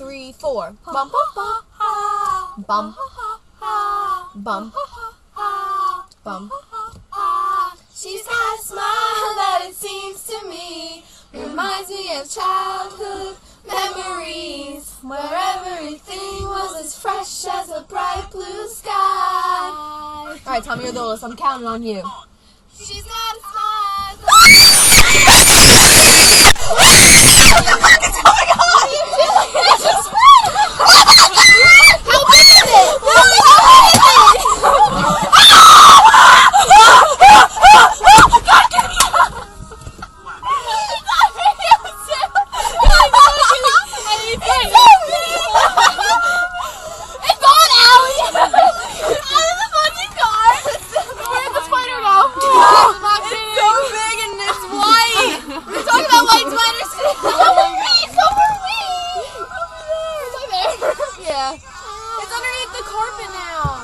3, 4. Bum, bum, bum, bum, bum. She's got a smile that it seems to me reminds me of childhood memories, where everything was as fresh as a bright blue sky. Alright, Tommy, you're the oldest. I'm counting on you. She's got a smile. Yeah. It's underneath the carpet now.